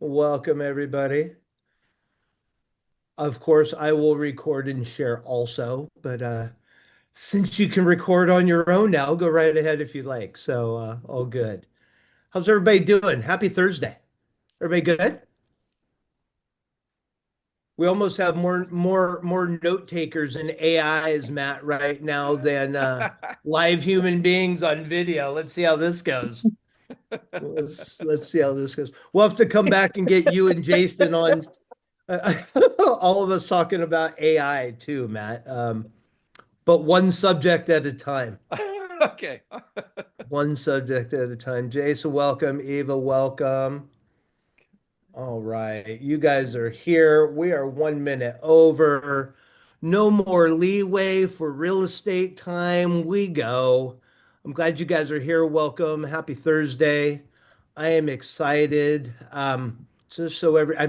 Welcome, everybody. Of course, I will record and share also, but since you can record on your own now, go right ahead if you like. All good. How's everybody doing? Happy Thursday. Everybody good? We almost have more note takers and AIs, Matt, right now than live human beings on video. Let's see how this goes. Let's see how this goes. We'll have to come back and get you and Jason on all of us talking about AI too, Matt. But one subject at a time. Okay. One subject at a time. Jason, welcome. Eva, welcome. All right. You guys are here. We are 1 minute over. No more leeway for real estate time. We go. I'm glad you guys are here. Welcome. Happy Thursday. I am excited. I'm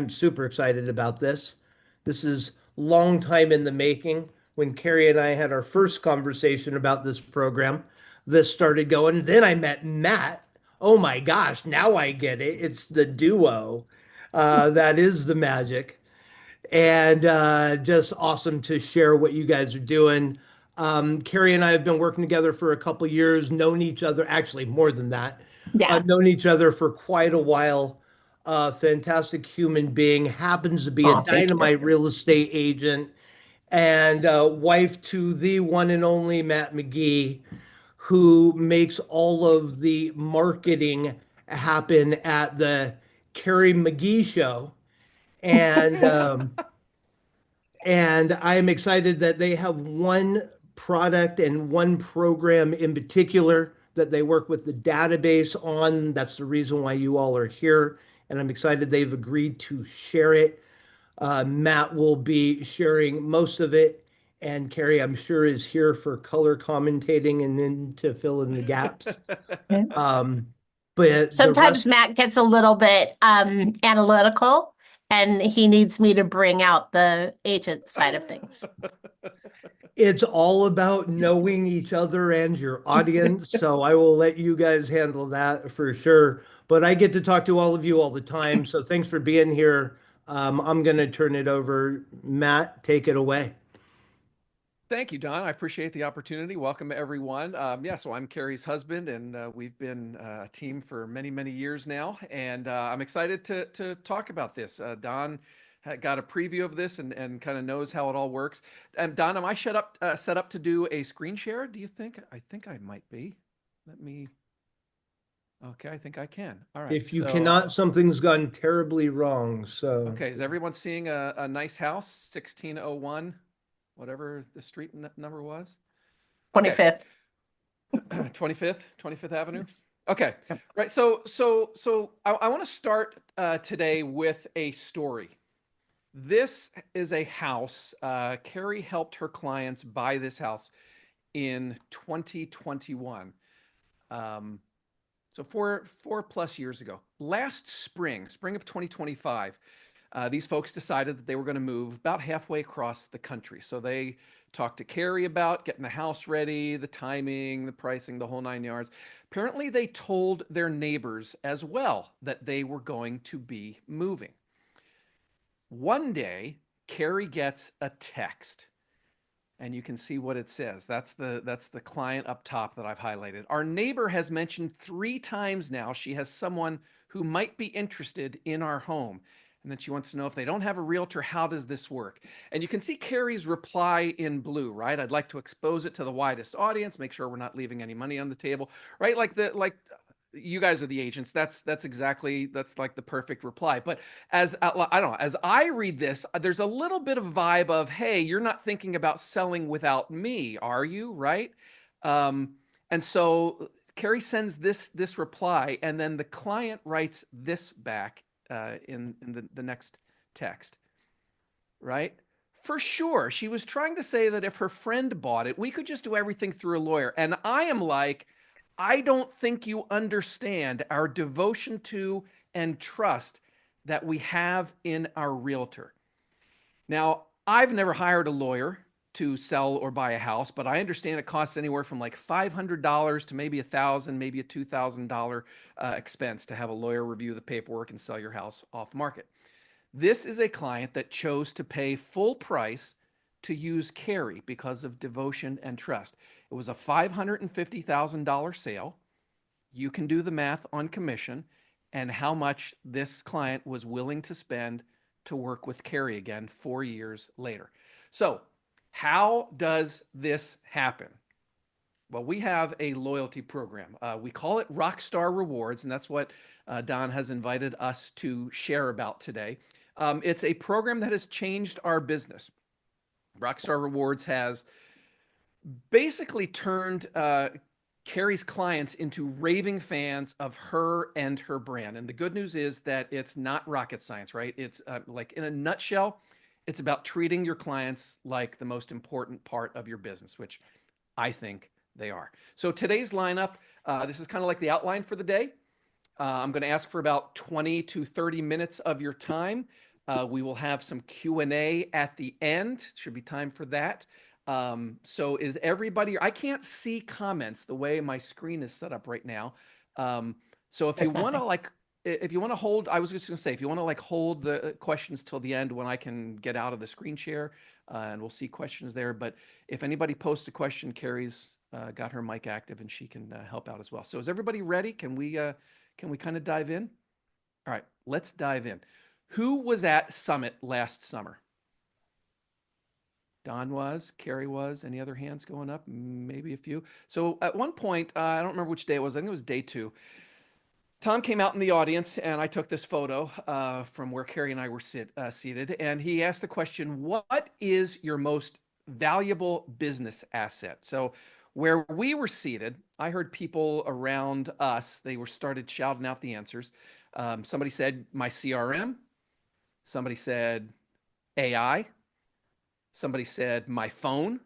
super excited about this. This is long time in the making. When Carrie and I had our first conversation about this program, this started going. Then I met Matt. Oh my gosh, now I get it. It's the duo that is the magic. And just awesome to share what you guys are doing. Carrie and I have been working together for a couple years, known each other, actually more than that, Yeah. known each other for quite a while. Fantastic human being, happens to be a Oh, thank you. dynamite real estate agent and wife to the one and only Matt McGee, who makes all of the marketing happen at the Cari McGee show. And and I am excited that they have one product and one program in particular that they work with the database on. That's the reason why you all are here. And I'm excited they've agreed to share it. Matt will be sharing most of it. And Carrie, I'm sure, is here for color commentating and then to fill in the gaps. Yeah. Um, but the Sometimes rest, Matt gets a little bit analytical and he needs me to bring out the agent side of things. it's all about knowing each other and your audience. So I will let you guys handle that for sure. But I get to talk to all of you all the time. So thanks for being here. I'm going to turn it over. Matt, take it away. Thank you, Don. I appreciate the opportunity. Welcome, everyone. Yeah, so I'm Carrie's husband, and we've been a team for many, many years now. And I'm excited to talk about this. Don got a preview of this and kind of knows how it all works. Don, am I set up to do a screen share? Do you think? I think I might be. Let me. Okay, I think I can. All right. If you So, cannot, something's gone terribly wrong. So okay, is everyone seeing a nice house, 1601, whatever the street number was? Okay. 25th. 25th Avenue. Okay. Right. So I want to start today with a story. This is a house. Cari helped her clients buy this house in 2021. So four plus years ago. Last spring of 2025, these folks decided that they were going to move about halfway across the country. So they talked to Cari about getting the house ready, the timing, the pricing, the whole nine yards. Apparently, they told their neighbors as well that they were going to be moving. One day, Cari gets a text, and you can see what it says. That's the client up top that I've highlighted. Our neighbor has mentioned 3 times now she has someone who might be interested in our home. And then she wants to know if they don't have a realtor, how does this work? And you can see Cari's reply in blue, right? I'd like to expose it to the widest audience, make sure we're not leaving any money on the table, right? Like you guys are the agents. That's like the perfect reply. But as I don't know, as I read this, there's a little bit of vibe of, hey, you're not thinking about selling without me, are you? Right? And so Cari sends this reply, and then the client writes this back in the next text, right? For sure, she was trying to say that if her friend bought it, we could just do everything through a lawyer. And I am like, I don't think you understand our devotion to and trust that we have in our realtor. Now, I've never hired a lawyer to sell or buy a house, but I understand it costs anywhere from like $500 to maybe $1,000, maybe a $2,000 expense to have a lawyer review the paperwork and sell your house off market. This is a client that chose to pay full price to use Cari because of devotion and trust. It was a $550,000 sale. You can do the math on commission and how much this client was willing to spend to work with Cari again 4 years later. So, how does this happen? Well, we have a loyalty program. We call it Rockstar Rewards, and that's what Don has invited us to share about today. It's a program that has changed our business. Rockstar Rewards has basically turned Cari's clients into raving fans of her and her brand. And the good news is that it's not rocket science, right? It's like in a nutshell, it's about treating your clients like the most important part of your business, which I think they are. So today's lineup, this is kind of like the outline for the day. I'm going to ask for about 20 to 30 minutes of your time. We will have some Q&A at the end. Should be time for that. So is everybody, I can't see comments the way my screen is set up right now. So if you There's want to nothing. if you want to hold, I was just going to say, if you want to hold the questions till the end when I can get out of the screen share, and we'll see questions there. But if anybody posts a question, Cari's got her mic active and she can help out as well. So is everybody ready? Can we kind of dive in? All right, let's dive in. Who was at Summit last summer? Don was, Cari was. Any other hands going up? Maybe a few. So at one point, I don't remember which day it was. I think it was day 2. Tom came out in the audience, and I took this photo from where Cari and I were seated. And he asked the question, "What is your most valuable business asset?" So where we were seated, I heard people around us. They were started shouting out the answers. Somebody said, "My CRM." Somebody said, "AI." Somebody said, "My phone."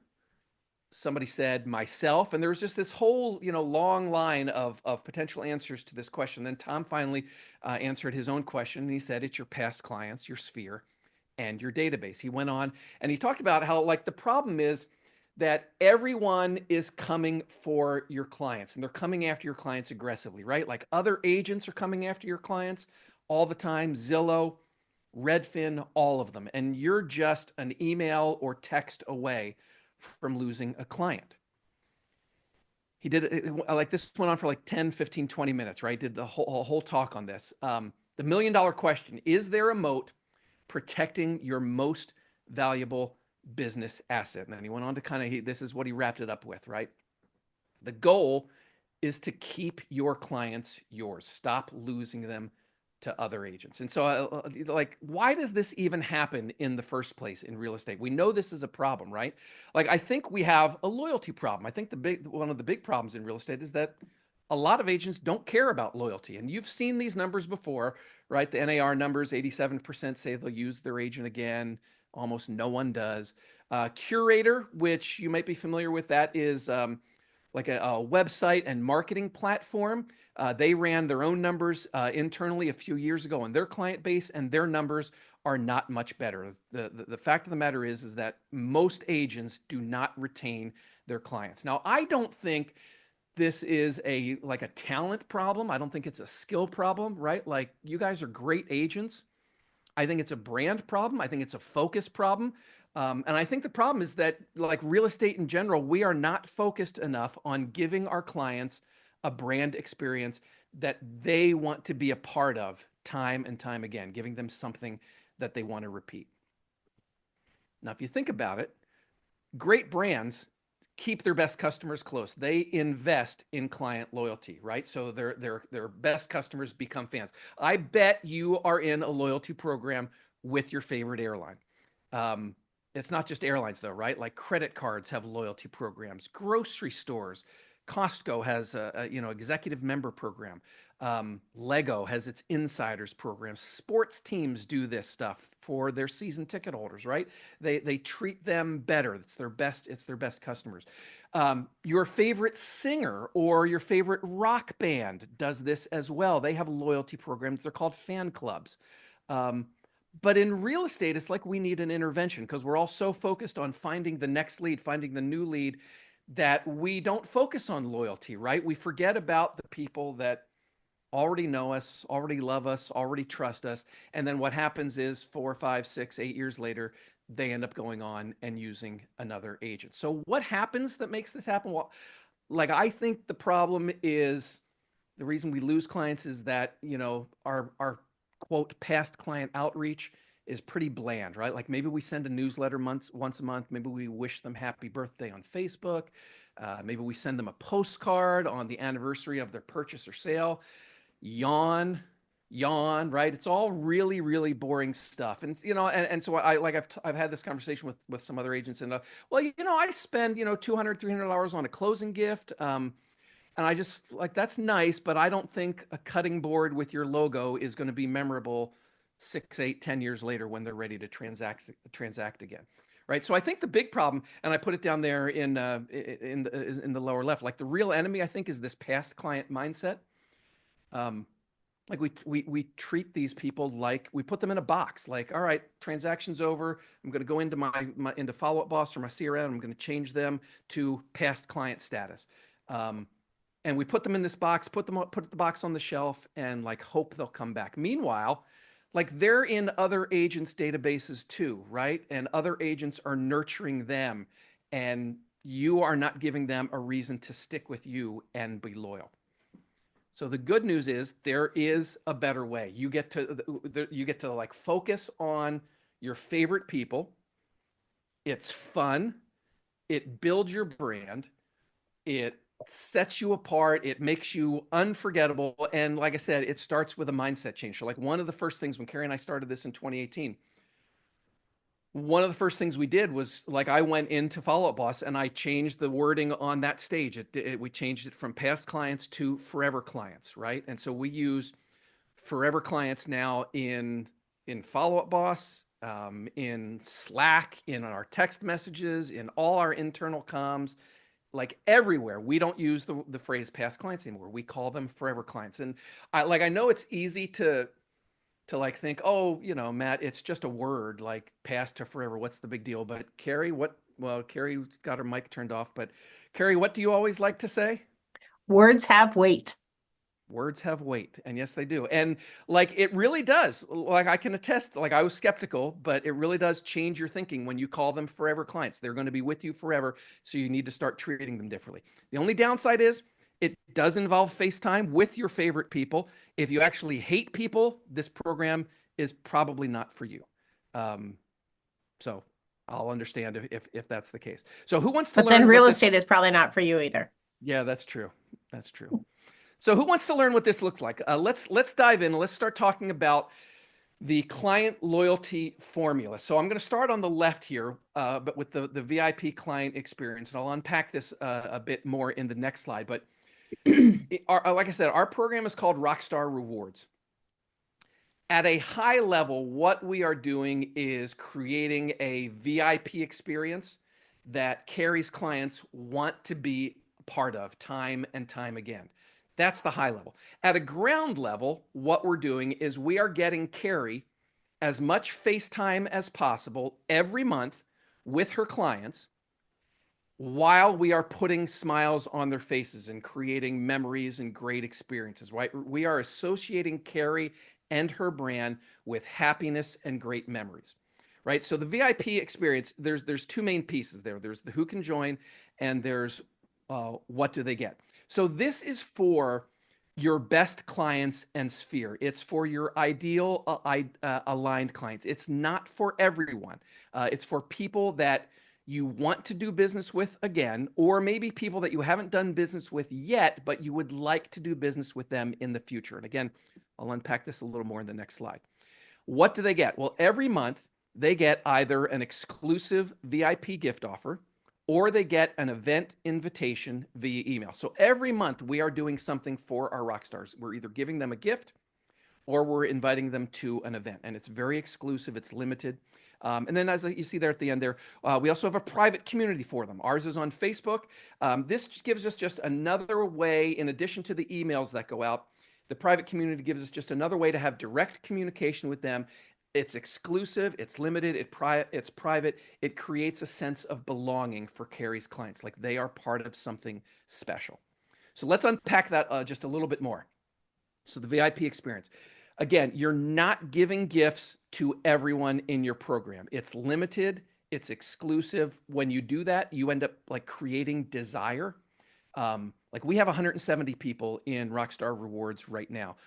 Somebody said, "Myself." And there was just this whole, long line of potential answers to this question. Then Tom finally answered his own question, and he said, "It's your past clients, your sphere, and your database." He went on and he talked about how, like, the problem is that everyone is coming for your clients, and they're coming after your clients aggressively, right? Like, other agents are coming after your clients all the time, Zillow, Redfin, all of them. And you're just an email or text away from losing a client. He did it like this, went on for like 10, 15, 20 minutes, right? Did the whole talk on this. The $1,000,000 question: is there a moat protecting your most valuable business asset? And then he went on to this is what he wrapped it up with, right? The goal is to keep your clients yours. Stop losing them to other agents. And so, like, why does this even happen in the first place in real estate? We know this is a problem, right? Like, I think we have a loyalty problem. I think one of the big problems in real estate is that a lot of agents don't care about loyalty. And you've seen these numbers before, right? The NAR numbers, 87% say they'll use their agent again. Almost no one does. Curator, which you might be familiar with, that is like a website and marketing platform. They ran their own numbers internally a few years ago on their client base, and their numbers are not much better. The fact of the matter is that most agents do not retain their clients. Now, I don't think this is a talent problem. I don't think it's a skill problem, right? Like, you guys are great agents. I think it's a brand problem. I think it's a focus problem. And I think the problem is that, like real estate in general, we are not focused enough on giving our clients a brand experience that they want to be a part of time and time again, giving them something that they want to repeat. Now, if you think about it, great brands keep their best customers close. They invest in client loyalty, right? So their best customers become fans. I bet you are in a loyalty program with your favorite airline. It's not just airlines though, right? Like, credit cards have loyalty programs, grocery stores, Costco has a executive member program. Lego has its insiders program. Sports teams do this stuff for their season ticket holders, right? They treat them better. It's their best customers. Your favorite singer or your favorite rock band does this as well. They have loyalty programs. They're called fan clubs. But in real estate, it's like we need an intervention because we're all so focused on finding the next lead, finding the new lead, that we don't focus on loyalty, right? We forget about the people that already know us, already love us, already trust us. And then what happens is 4, 5, 6, 8 years later, they end up going on and using another agent. So what happens that makes this happen? Well, like I think the problem is the reason we lose clients is that, our quote past client outreach is pretty bland, right? Like maybe we send a newsletter once a month. Maybe we wish them happy birthday on Facebook. Maybe we send them a postcard on the anniversary of their purchase or sale. Yawn, yawn, right? It's all really, really boring stuff. And, and so I've had this conversation with some other agents and, well, I spend, $200, $300 on a closing gift. And I just like, that's nice, but I don't think a cutting board with your logo is going to be memorable 6, 8, 10 years later when they're ready to transact again. Right. So I think the big problem, and I put it down there in the lower left, like the real enemy, I think, is this past client mindset. Um, like we treat these people like we put them in a box. Like, all right, transaction's over. I'm going to go into into Follow Up Boss or my CRM. I'm going to change them to past client status. And we put them in this box, put the box on the shelf, and like hope they'll come back. Meanwhile, like they're in other agents' databases too, right? And other agents are nurturing them, and you are not giving them a reason to stick with you and be loyal. So the good news is there is a better way. You get to like focus on your favorite people. It's fun. It builds your brand. It sets you apart. It makes you unforgettable. And like I said, it starts with a mindset change. So like one of the first things when Cari and I started this in 2018, one of the first things we did was like I went into Follow Up Boss and I changed the wording on that stage. We changed it from past clients to forever clients, right? And so we use forever clients now in Follow Up Boss, in Slack, in our text messages, in all our internal comms, like everywhere. We don't use the phrase past clients anymore. We call them forever clients. And I know it's easy to like think, oh, Matt, it's just a word like past to forever. What's the big deal? But Cari, Cari's got her mic turned off, but Cari, what do you always like to say? Words have weight. Words have weight. And yes, they do. And like it really does. Like I can attest, like I was skeptical, but it really does change your thinking when you call them forever clients. They're going to be with you forever. So you need to start treating them differently. The only downside is it does involve FaceTime with your favorite people. If you actually hate people, this program is probably not for you. So I'll understand if that's the case. So who wants to But then learn what real this? estate is probably not for you either. Yeah, that's true. That's true. So who wants to learn what this looks like? Let's dive in. Let's start talking about the client loyalty formula. So I'm going to start on the left here, but with the VIP client experience, and I'll unpack this a bit more in the next slide. But like I said, our program is called Rockstar Rewards. At a high level, what we are doing is creating a VIP experience that Cari's clients want to be part of time and time again. That's the high level. At a ground level, what we're doing is we are getting Cari as much FaceTime as possible every month with her clients while we are putting smiles on their faces and creating memories and great experiences, right? We are associating Cari and her brand with happiness and great memories, right? So the VIP experience, there's two main pieces there. There's the who can join, and there's what do they get. So this is for your best clients and sphere. It's for your ideal aligned clients. It's not for everyone. It's for people that you want to do business with again, or maybe people that you haven't done business with yet, but you would like to do business with them in the future. And again, I'll unpack this a little more in the next slide. What do they get? Well, every month they get either an exclusive VIP gift offer, or they get an event invitation via email. So every month we are doing something for our rock stars. We're either giving them a gift or we're inviting them to an event, and it's very exclusive. It's limited. And then as you see there at the end there, we also have a private community for them. Ours is on Facebook. This gives us just another way, in addition to the emails that go out, the private community gives us just another way to have direct communication with them It's exclusive, it's limited, it's private. It creates a sense of belonging for Cari's clients, like they are part of something special. So let's unpack that just a little bit more. So the VIP experience. Again, you're not giving gifts to everyone in your program. It's limited, it's exclusive. When you do that, you end up like creating desire. Like we have 170 people in Rockstar Rewards right now.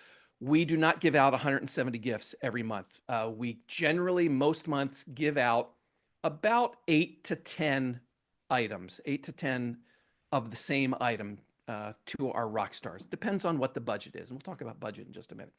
We do not give out 170 gifts every month. We generally, most months, give out about 8 to 10 items, 8 to 10 of the same item to our rock stars. Depends on what the budget is. And we'll talk about budget in just a minute.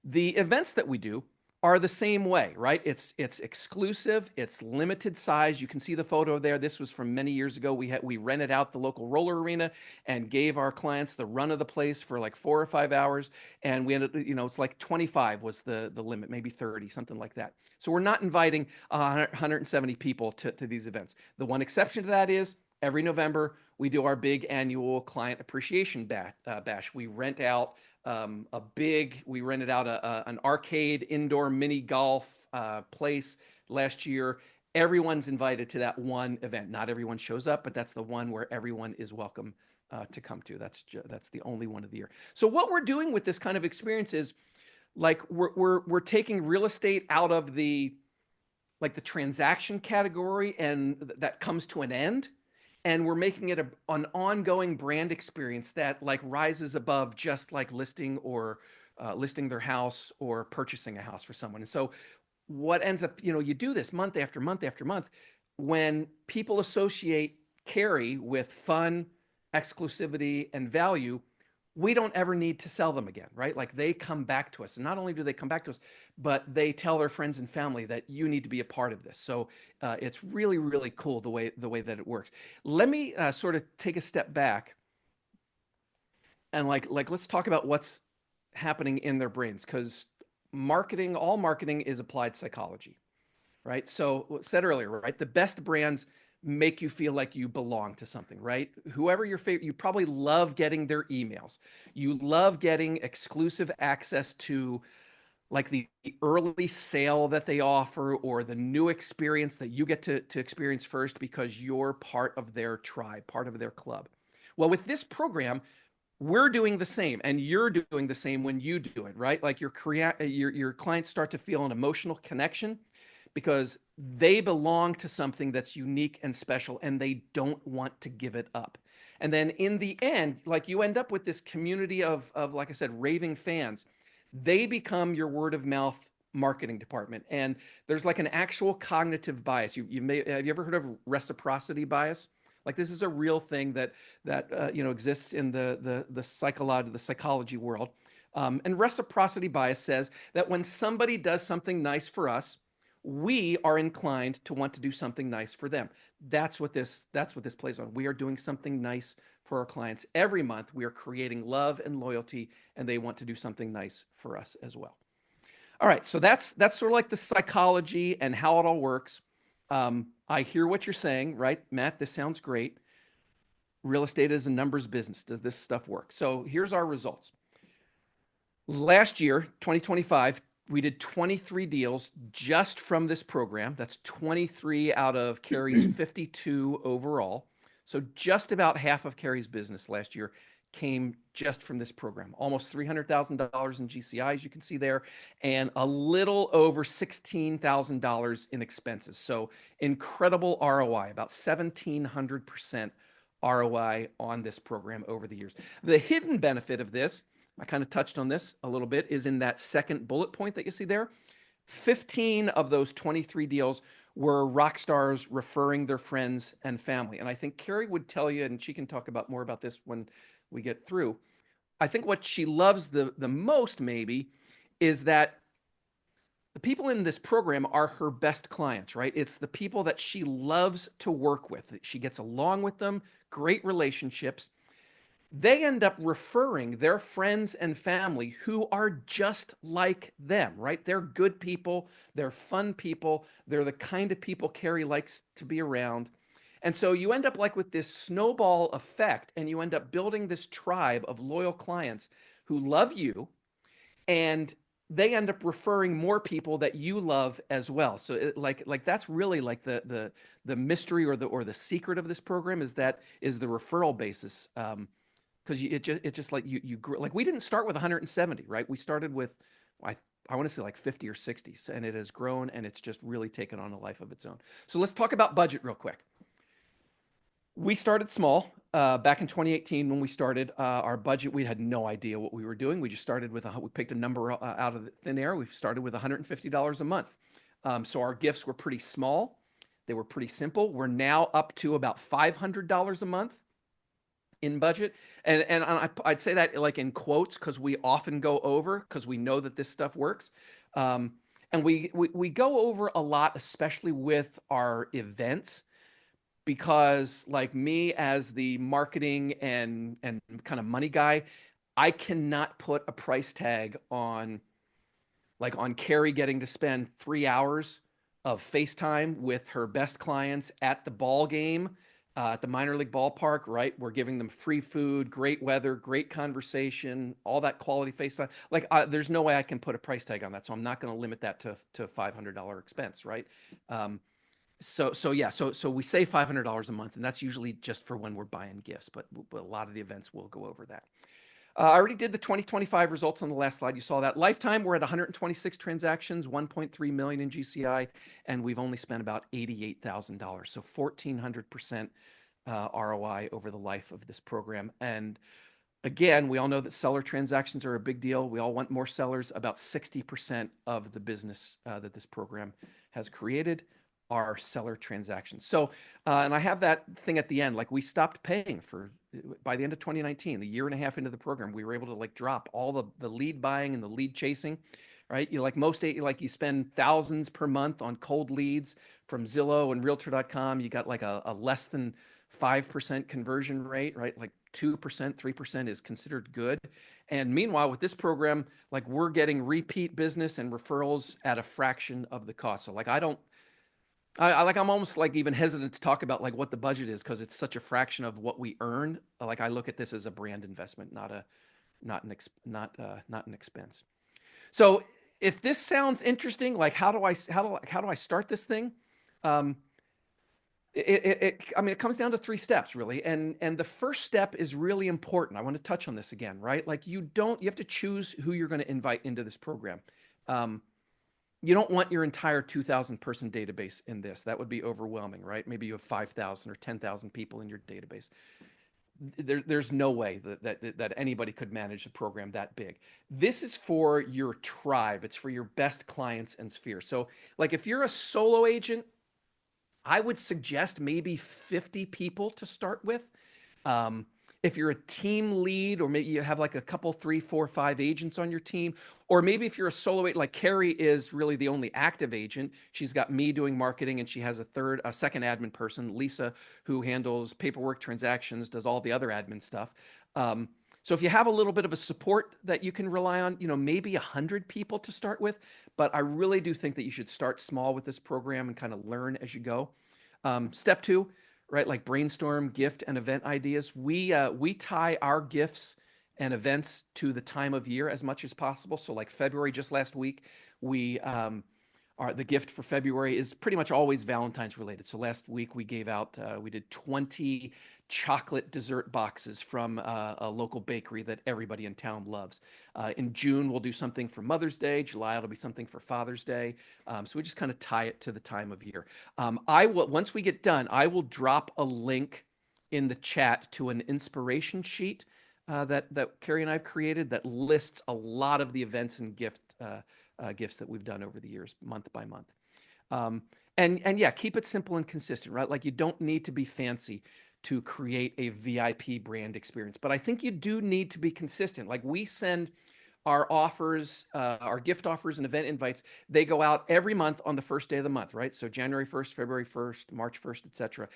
The events that we do are the same way, right? It's exclusive, it's limited size. You can see the photo there. This was from many years ago. We rented out the local roller arena and gave our clients the run of the place for like 4 or 5 hours. And we ended, it's like 25 was the limit, maybe 30, something like that. So we're not inviting 170 people to these events. The one exception to that is every November, we do our big annual client appreciation bash. We rented out an arcade indoor mini golf place last year. Everyone's invited to that one event. Not everyone shows up, but that's the one where everyone is welcome to come to. That's the only one of the year. So what we're doing with this kind of experience is like we're taking real estate out of the transaction category, and that comes to an end, and we're making it an ongoing brand experience that like rises above just like listing or listing their house or purchasing a house for someone. And so what ends up, you do this month after month after month. When people associate Cari with fun, exclusivity, and value, we don't ever need to sell them again, right? Like they come back to us. And not only do they come back to us, but they tell their friends and family that you need to be a part of this. So it's really, really cool the way that it works. Let me sort of take a step back and let's talk about what's happening in their brains, because all marketing is applied psychology, right? So said earlier, right? The best brands make you feel like you belong to something, right? Whoever your favorite, you probably love getting their emails. You love getting exclusive access to like the early sale that they offer, or the new experience that you get to experience first because you're part of their tribe, part of their club. Well, with this program, we're doing the same, and you're doing the same when you do it, right? Like your clients start to feel an emotional connection because they belong to something that's unique and special, and they don't want to give it up. And then in the end, like you end up with this community of like I said, raving fans. They become your word of mouth marketing department. And there's like an actual cognitive bias. Have you ever heard of reciprocity bias? Like this is a real thing that exists in the psychology world. And reciprocity bias says that when somebody does something nice for us, we are inclined to want to do something nice for them. That's what this plays on. We are doing something nice for our clients every month. We are creating love and loyalty, and they want to do something nice for us as well. All right, so that's sort of like the psychology and how it all works. I hear what you're saying, right, Matt? This sounds great. Real estate is a numbers business. Does this stuff work? So here's our results. Last year, 2025, we did 23 deals just from this program. That's 23 out of Cari's 52 overall. So just about half of Cari's business last year came just from this program. Almost $300,000 in GCI, as you can see there, and a little over $16,000 in expenses. So incredible ROI, about 1,700% ROI on this program over the years. The hidden benefit of this, I kind of touched on this a little bit, is in that second bullet point that you see there. 15 of those 23 deals were rock stars referring their friends and family. And I think Cari would tell you, and she can talk about more about this when we get through. I think what she loves the most maybe is that the people in this program are her best clients, right? It's the people that she loves to work with. She gets along with them, great relationships. They end up referring their friends and family who are just like them, right? They're good people. They're fun people. They're the kind of people Cari likes to be around. And so you end up like with this snowball effect, and you end up building this tribe of loyal clients who love you, and they end up referring more people that you love as well. So like that's really like the mystery or the secret of this program is the referral basis. Because it just like you grew, like we didn't start with 170, right? We started with I I want to say like 50 or 60, and it has grown and it's just really taken on a life of its own. So let's talk about budget real quick. We started small back in 2018 when we started our budget. We had no idea what we were doing. We just started with we picked a number out of thin air. We started with $150 a month. So our gifts were pretty small. They were pretty simple. We're now up to about $500 a month in budget. And I'd say that like in quotes because we often go over because we know that this stuff works. And we go over a lot, especially with our events because like me as the marketing and kind of money guy, I cannot put a price tag on like on Cari getting to spend 3 hours of FaceTime with her best clients at the ball game, at the minor league ballpark, right? We're giving them free food, great weather, great conversation, all that quality FaceTime. Like, there's no way I can put a price tag on that. So I'm not going to limit that to $500 expense, right? So we say $500 a month, and that's usually just for when we're buying gifts, but a lot of the events will go over that. I already did the 2025 results on the last slide. You saw that. Lifetime, we're at 126 transactions, 1.3 million in GCI, and we've only spent about $88,000. So 1,400% ROI over the life of this program. And again, we all know that seller transactions are a big deal. We all want more sellers. About 60% of the business that this program has created are seller transactions. So, and I have that thing at the end, like we stopped paying for, by the end of 2019, a year and a half into the program, we were able to like drop all the lead buying and the lead chasing, right? You like like you spend thousands per month on cold leads from Zillow and realtor.com. You got like a less than 5% conversion rate, right? Like 2%, 3% is considered good. And meanwhile, with this program, like we're getting repeat business and referrals at a fraction of the cost. So like I'm almost like even hesitant to talk about like what the budget is because it's such a fraction of what we earn. Like I look at this as a brand investment, not an expense. So if this sounds interesting, like how do I start this thing? I mean, it comes down to 3 steps really. And the first step is really important. I want to touch on this again, right? Like you have to choose who you're going to invite into this program. You don't want your entire 2,000 person database in this. That would be overwhelming, right? Maybe you have 5,000 or 10,000 people in your database. There's no way that anybody could manage a program that big. This is for your tribe. It's for your best clients and sphere. So like if you're a solo agent, I would suggest maybe 50 people to start with. If you're a team lead, or maybe you have like a couple, 3, 4, 5 agents on your team, or maybe if you're a solo agent, like Cari is really the only active agent. She's got me doing marketing, and she has a second admin person, Lisa, who handles paperwork, transactions, does all the other admin stuff. So if you have a little bit of a support that you can rely on, maybe 100 people to start with. But I really do think that you should start small with this program and kind of learn as you go. Step 2, right? Like brainstorm gift and event ideas. We tie our gifts and events to the time of year as much as possible. So like February, just last week, the gift for February is pretty much always Valentine's related. So last week we gave out, we did 20 chocolate dessert boxes from a local bakery that everybody in town loves. In June, we'll do something for Mother's Day. July, it'll be something for Father's Day. So we just kind of tie it to the time of year. Once we get done, I will drop a link in the chat to an inspiration sheet that Cari and I have created that lists a lot of the events and gifts that we've done over the years, month by month. And yeah, keep it simple and consistent, right? Like you don't need to be fancy to create a VIP brand experience, but I think you do need to be consistent. Like we send our offers, our gift offers and event invites, they go out every month on the first day of the month, right? So January 1st, February 1st, March 1st, etc.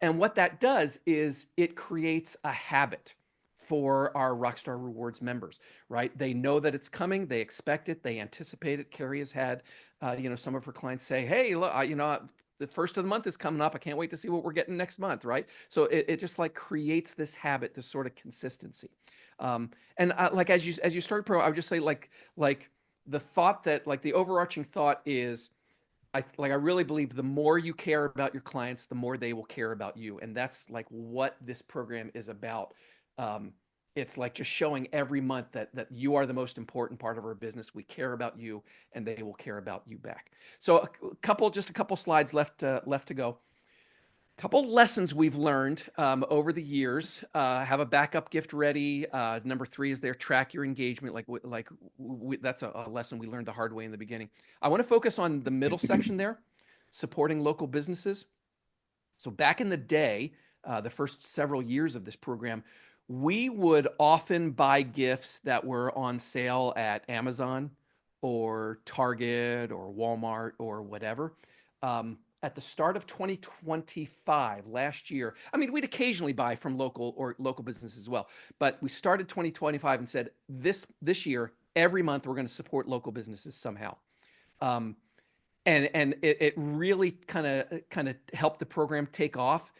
And what that does is it creates a habit for our Rockstar Rewards members, right? They know that it's coming, they expect it, they anticipate it. Cari has had, some of her clients say, "Hey, look, the first of the month is coming up. I can't wait to see what we're getting next month," right? So it just like creates this habit, this sort of consistency. And like as you start pro, I would just say like the thought that like the overarching thought is I really believe the more you care about your clients, the more they will care about you. And that's like what this program is about. Um, it's like just showing every month that you are the most important part of our business. We care about you, and they will care about you back. So just a couple slides left to go. Couple lessons we've learned over the years. Have a backup gift ready. Number three is there, track your engagement. That's a lesson we learned the hard way in the beginning. I want to focus on the middle section there, supporting local businesses. So back in the day, the first several years of this program, we would often buy gifts that were on sale at Amazon or Target or Walmart or whatever. At the start of 2025, last year, I mean, we'd occasionally buy from local businesses as well, but we started 2025 and said this year, every month we're going to support local businesses somehow. Um, and it really kind of helped the program take off.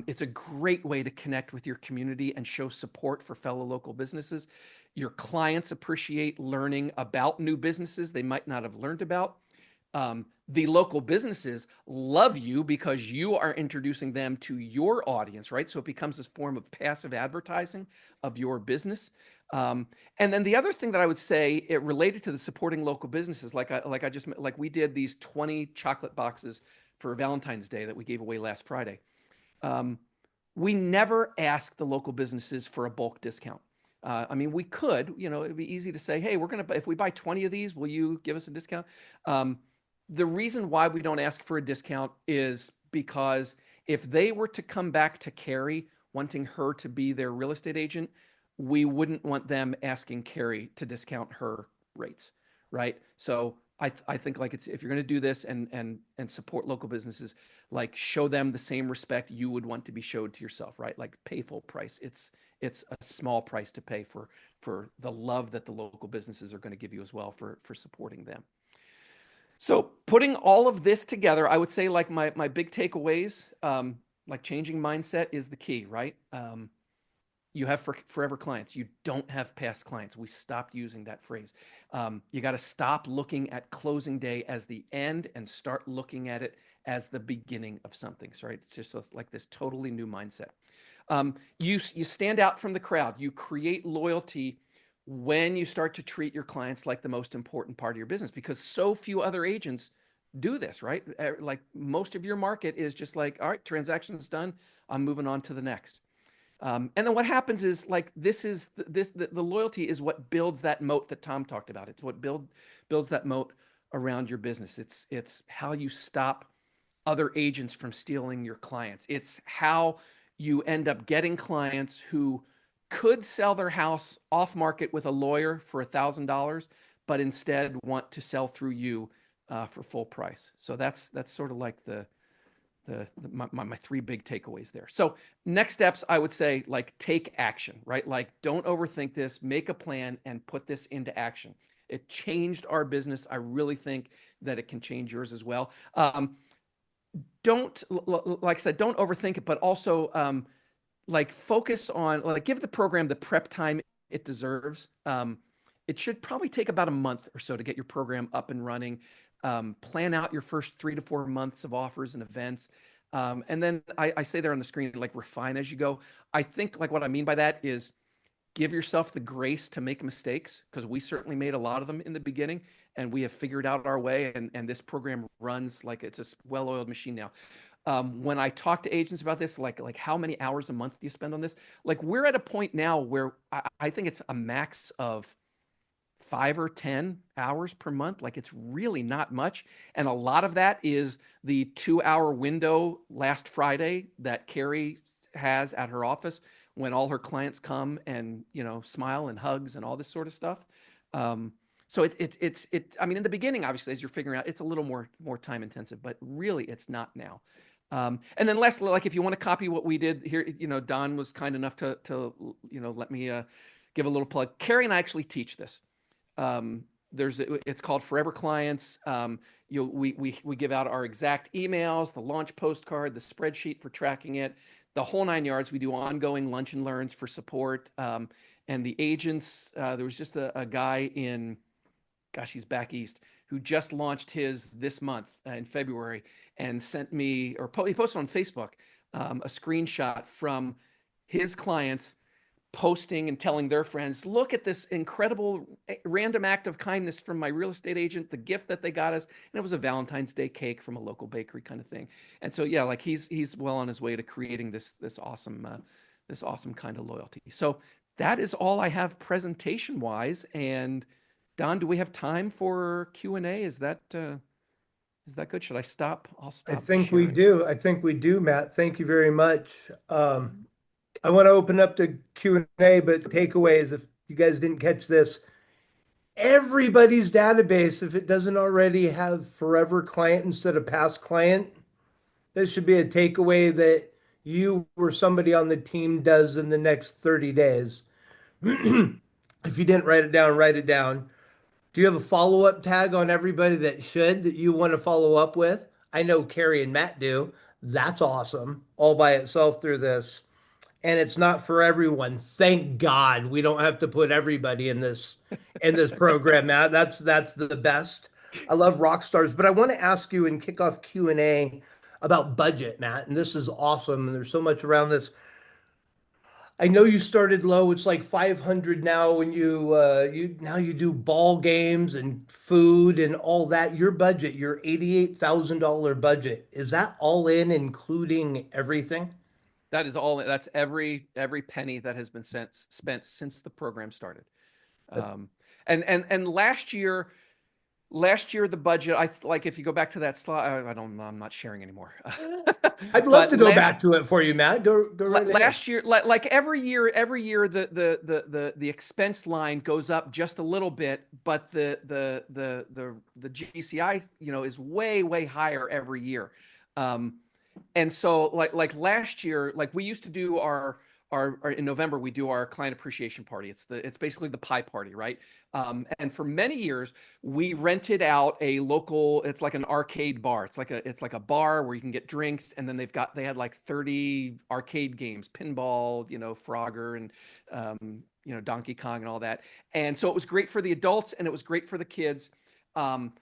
It's a great way to connect with your community and show support for fellow local businesses. Your clients appreciate learning about new businesses they might not have learned about. The local businesses love you because you are introducing them to your audience, right? So it becomes a form of passive advertising of your business. And then the other thing that I would say, it related to the supporting local businesses, like we did these 20 chocolate boxes for Valentine's Day that we gave away last Friday. Um, we never ask the local businesses for a bulk discount. I mean, we could, it'd be easy to say, hey, if we buy 20 of these, will you give us a discount? The reason why we don't ask for a discount is because if they were to come back to Cari wanting her to be their real estate agent, we wouldn't want them asking Cari to discount her rates, right? So I think like if you're going to do this and support local businesses, like show them the same respect you would want to be showed to yourself, right? Like pay full price. It's a small price to pay for the love that the local businesses are going to give you as well for supporting them. So putting all of this together, I would say like my big takeaways, like changing mindset is the key, right? You have forever clients. You don't have past clients. We stopped using that phrase. You got to stop looking at closing day as the end and start looking at it as the beginning of something. Right? It's just like this totally new mindset. You stand out from the crowd. You create loyalty when you start to treat your clients like the most important part of your business, because so few other agents do this, right? Like most of your market is just like, all right, transaction's done. I'm moving on to the next. And then what happens is like the loyalty is what builds that moat that Tom talked about. It's what builds that moat around your business. It's how you stop other agents from stealing your clients. It's how you end up getting clients who could sell their house off market with a lawyer for $1,000, but instead want to sell through you for full price. So that's sort of like my three big takeaways there. So next steps, I would say like take action, right? Like don't overthink this, make a plan and put this into action. It changed our business. I really think that it can change yours as well. Like I said, don't overthink it, but also like focus on, like give the program the prep time it deserves. It should probably take about a month or so to get your program up and running. Plan out your first 3 to 4 months of offers and events. And then I say there on the screen, like refine as you go. I think like what I mean by that is give yourself the grace to make mistakes, because we certainly made a lot of them in the beginning and we have figured out our way. And this program runs like it's a well-oiled machine now. When I talk to agents about this, like how many hours a month do you spend on this? Like we're at a point now where I think it's a max of 5 or 10 hours per month. Like it's really not much. And a lot of that is the 2-hour window last Friday that Cari has at her office when all her clients come and, smile and hugs and all this sort of stuff. So I mean, in the beginning, obviously, as you're figuring out, it's a little more time intensive, but really it's not now. And then lastly, like if you want to copy what we did here, Don was kind enough to let me give a little plug. Cari and I actually teach this. It's called Forever Clients. We give out our exact emails, the launch postcard, the spreadsheet for tracking it, the whole 9 yards. We do ongoing lunch and learns for support. And the agents, there was just a guy gosh, he's back east, who just launched his this month in February and sent me, or he posted on Facebook a screenshot from his clients posting and telling their friends, look at this incredible random act of kindness from my real estate agent, the gift that they got us. And it was a Valentine's Day cake from a local bakery kind of thing. And so, yeah, like he's well on his way to creating this awesome kind of loyalty. So that is all I have presentation wise. And Don, do we have time for Q&A? Is that good? Should I stop? I'll I stop think we sharing. do. I think we do, Matt. Thank you very much. I want to open up the Q&A, but takeaways, if you guys didn't catch this, everybody's database, if it doesn't already have forever client instead of past client, this should be a takeaway that you or somebody on the team does in the next 30 days. If you didn't write it down, write it down. Do you have a follow-up tag on everybody that you want to follow up with? I know Cari and Matt do. That's awesome, all by itself through this. And it's not for everyone. Thank God we don't have to put everybody in this program, Matt. That's the best. I love rock stars, but I want to ask you and kick off Q&A about budget, Matt. And this is awesome. And there's so much around this. I know you started low. It's like 500 now when you do ball games and food and all that. Your budget, your $88,000 budget, is that all in including everything? That is all. That's every penny that has been spent since the program started. Um, and last year the budget. I like if you go back to that slide. I don't. I'm not sharing anymore. I'd love But to go back to it for you, Matt. Go right ahead. last year, like every year, the expense line goes up just a little bit, but the GCI is way higher every year. Um, and so like last year, like we used to do our in November we do our client appreciation party. It's basically the pie party, right? And for many years we rented out a local. It's like an arcade bar. It's like a bar where you can get drinks, and then they had like 30 arcade games, pinball, Frogger, and Donkey Kong and all that. And so it was great for the adults and it was great for the kids. Um,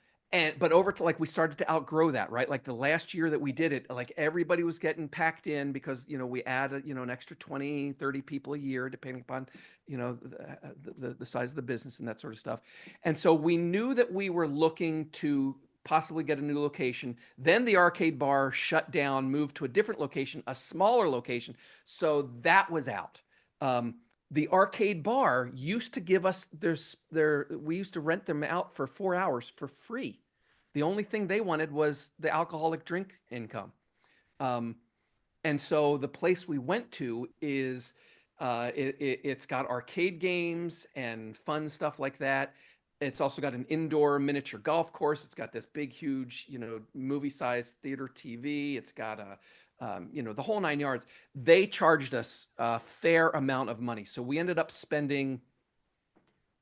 but over to like we started to outgrow that, right? Like the last year that we did it, like everybody was getting packed in because we add an extra 20, 30 people a year depending upon the size of the business and that sort of stuff. And so we knew that we were looking to possibly get a new location. Then the arcade bar shut down, moved to a different location, a smaller location. So that was out. The arcade bar used to give us we used to rent them out for 4 hours for free. The only thing they wanted was the alcoholic drink income. Um, and so the place we went to is it's got arcade games and fun stuff like that. It's also got an indoor miniature golf course. It's got this big, huge, movie-sized theater TV. It's got the whole nine yards. They charged us a fair amount of money, so we ended up spending,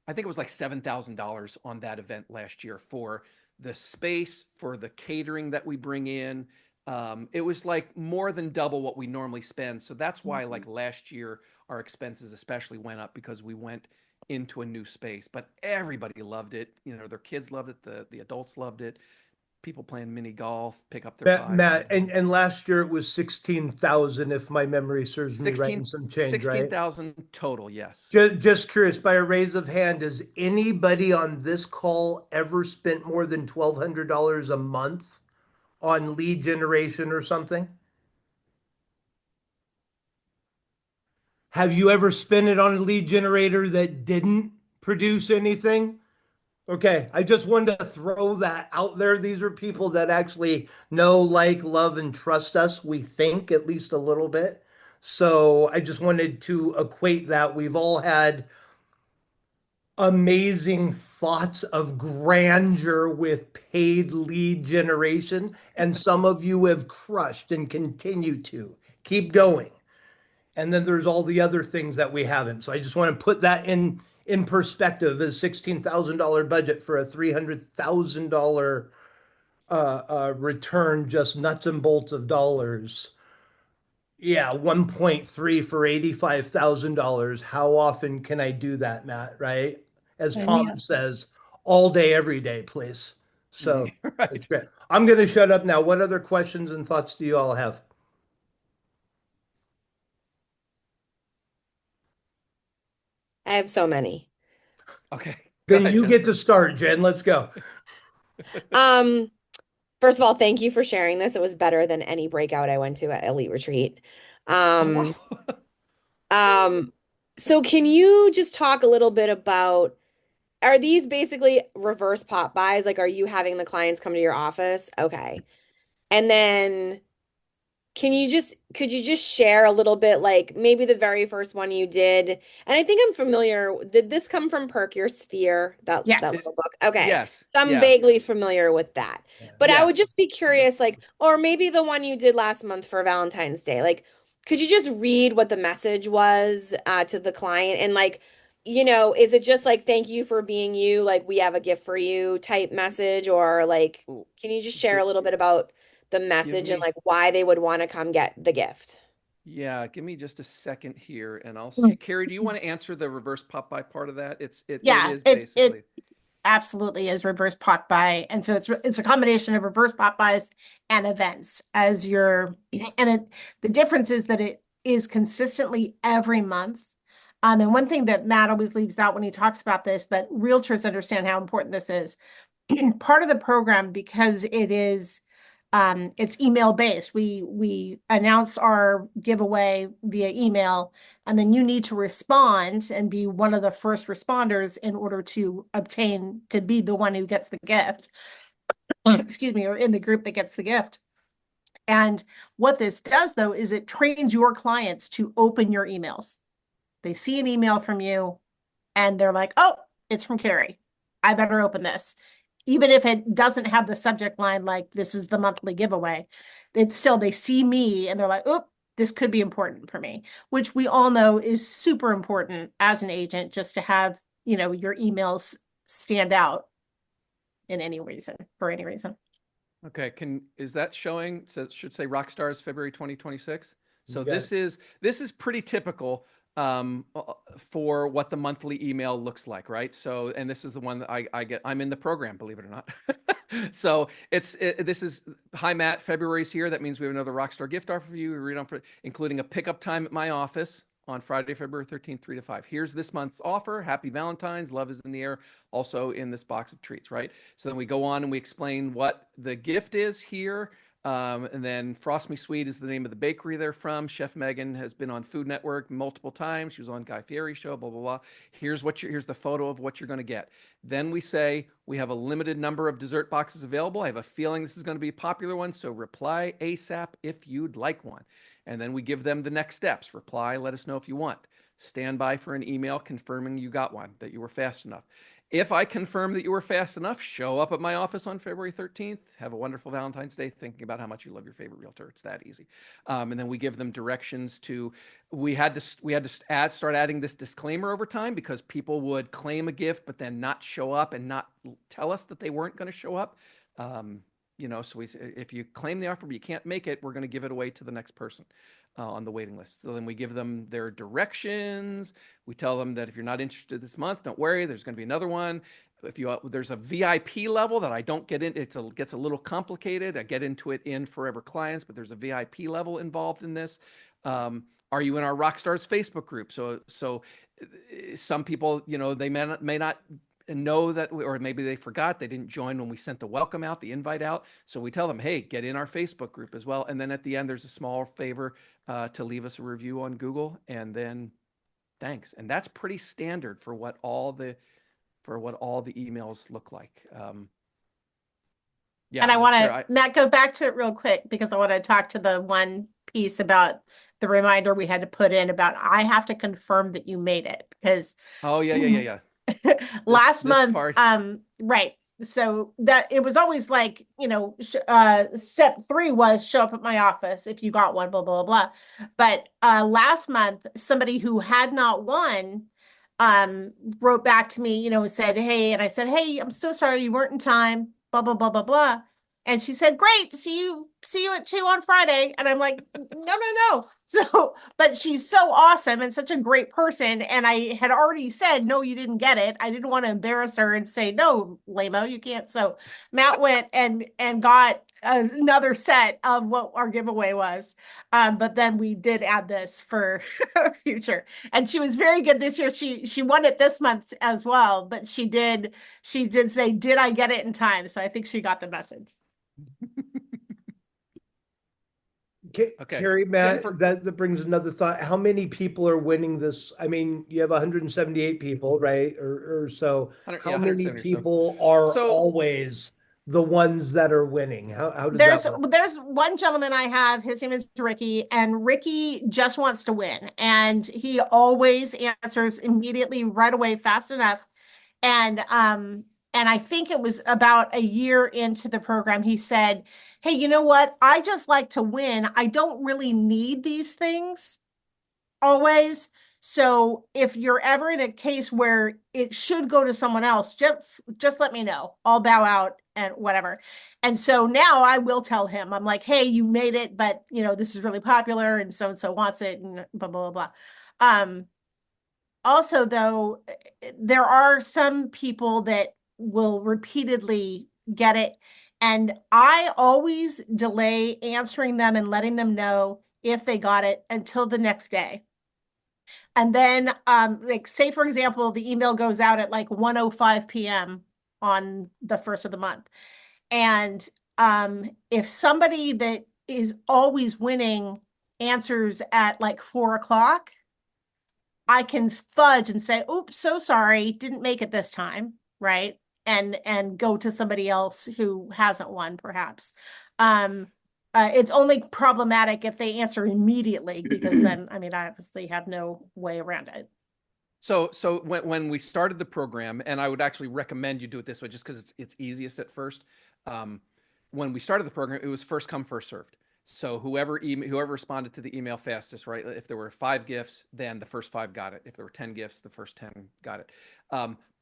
I think it was like $7,000 on that event last year for the space, for the catering that we bring in. It was like more than double what we normally spend. So that's why like last year our expenses especially went up because we went into a new space. But everybody loved it. Their kids loved it. The adults loved it. People playing mini golf, pick up their pies and go Matt, home. and last year it was 16,000 if my memory serves me right, 16 and some change, right? 16,000 total, yes. Just curious, by a raise of hand, has anybody on this call ever spent more than $1,200 a month on lead generation or something? Have you ever spent it on a lead generator that didn't produce anything? Okay, I just wanted to throw that out there. These are people that actually know, like, love, and trust us. We think at least a little bit. So I just wanted to equate that. We've all had amazing thoughts of grandeur with paid lead generation, and some of you have crushed and continue to keep going. And then there's all the other things that we haven't. So I just want to put that in perspective. As $16,000 budget for a $300,000 return, just nuts and bolts of dollars. Yeah, 1.3 for $85,000. How often can I do that, Matt? Right? As And Tom yeah, says, all day, every day, please. So it's Right. great. I'm going to shut up now. What other questions and thoughts do you all have? I have so many. Okay. Go Then ahead, you get Jennifer. to start, Jen. Let's go. Um, First of all, thank you for sharing this. It was better than any breakout I went to at Elite Retreat. Oh, wow. Um, um, so can you just talk a little bit about, are these basically reverse pop buys? Like, are you having the clients come to your office? Okay. And then could you just share a little bit, like maybe the very first one you did? And I think I'm familiar. Did this come from Perk Your Sphere, that It- Yes. little book? Okay. yes. So I'm Yeah. vaguely familiar with that. But I would Yes. just be curious, like, or maybe the one you did last month for Valentine's Day. Like, could you just read what the message was to the client? And like, is it just like, thank you for being you, like we have a gift for you type message? Or like, Ooh, can you just share give a little bit about the give message and me like why they would want to come get the gift? yeah, give me just a second here and I'll see. Carrie, do you want to answer the reverse Popeye part of that? It Yeah, is it basically. absolutely is reverse pot buy. And so it's a combination of reverse pot buys and events as your and the difference is that it is consistently every month. And one thing that Matt always leaves out when he talks about this, but realtors understand how important this is. Part of the program, because it's email based. We announce our giveaway via email, and then you need to respond and be one of the first responders in order to obtain to be the one who gets the gift. Excuse me, or in the group that gets the gift. And what this does though is it trains your clients to open your emails. They see an email from you and they're like, oh, it's from Cari. I better open this. Even if it doesn't have the subject line like this is the monthly giveaway, it's still they see me and they're like, oh, this could be important for me, which we all know is super important as an agent just to have, your emails stand out in any reason, for any reason. Okay, is that showing? So it should say Rockstars February 2026. You So got this it. is pretty typical for what the monthly email looks like, right? So, and this is the one that I get. I'm in the program, believe it or not. So this is hi Matt. February's here. That means we have another Rockstar gift offer for you. We read on for including a pickup time at my office on Friday, February 13th, 3 to 5. Here's this month's offer. Happy Valentine's. Love is in the air. Also in this box of treats, right? So then we go on and we explain what the gift is here. And then Frost Me Sweet is the name of the bakery they're from. Chef Megan has been on Food Network multiple times. She was on Guy Fieri show, blah, blah, blah. Here's the photo of what you're going to get. Then we say we have a limited number of dessert boxes available. I have a feeling this is going to be a popular one. So reply ASAP if you'd like one. And then we give them the next steps. Reply, let us know if you want. Stand by for an email confirming you got one, that you were fast enough. If I confirm that you were fast enough, show up at my office on February 13th. Have a wonderful Valentine's Day, thinking about how much you love your favorite realtor. It's that easy. And then we give them directions to. We had to start adding this disclaimer over time because people would claim a gift but then not show up and not tell us that they weren't going to show up. So if you claim the offer but you can't make it, we're going to give it away to the next person on the waiting list. So then we give them their directions. We tell them that if you're not interested this month, don't worry, there's going to be another one. If you there's a VIP level that I don't get in, gets a little complicated. I get into it in Forever Clients, but there's a VIP level involved in this. Are you in our Rockstars Facebook group? So some people, they may not know that, or maybe they forgot, they didn't join when we sent the welcome out, the invite out. So we tell them, hey, get in our Facebook group as well. And then at the end, there's a small favor to leave us a review on Google, and then thanks. And that's pretty standard for what all the emails look like. Yeah, And I want to, Kara, Matt, go back to it real quick because I want to talk to the one piece about the reminder we had to put in about I have to confirm that you made it because oh yeah. This last this month, part, right. So that it was always like, step 3 was show up at my office if you got one, blah, blah, blah. But last month, somebody who had not won wrote back to me, said, hey, and I said, hey, I'm so sorry you weren't in time, blah, blah, blah, blah, blah. And she said, great, see you at 2 on Friday. And I'm like, no. So, but she's so awesome and such a great person. And I had already said, no, you didn't get it. I didn't want to embarrass her and say, no, Lamo, you can't. So Matt went and got another set of what our giveaway was. But then we did add this for future. And she was very good this year. She won it this month as well, but she did say, did I get it in time? So I think she got the message. Okay. Cari, Matt, Jennifer, that brings another thought. How many people are winning this? I mean, you have 178 people, right? Or so. 100, yeah, How many 170 or so. people are So always the ones that are winning? How does There's that work? there's one gentleman I have, his name is Ricky, and Ricky just wants to win. And he always answers immediately, right away, fast enough. And I think it was about a year into the program, he said, hey, you know what? I just like to win. I don't really need these things always. So if you're ever in a case where it should go to someone else, just let me know. I'll bow out and whatever. And so now I will tell him, I'm like, hey, you made it, but this is really popular and so wants it and blah blah blah. Also though, there are some people that will repeatedly get it. And I always delay answering them and letting them know if they got it until the next day. And then, like, say, for example, the email goes out at like 1:05 p.m. on the first of the month. And if somebody that is always winning answers at like 4 o'clock, I can fudge and say, oops, so sorry, didn't make it this time, right? And go to somebody else who hasn't won, perhaps. Um, it's only problematic if they answer immediately, because then, I mean, I obviously have no way around it. So when we started the program, and I would actually recommend you do it this way, just because it's easiest at first. Um, when we started the program, it was first come, first served. So whoever responded to the email fastest, right? If there were 5 gifts, then the first 5 got it. If there were 10 gifts, the first 10 got it.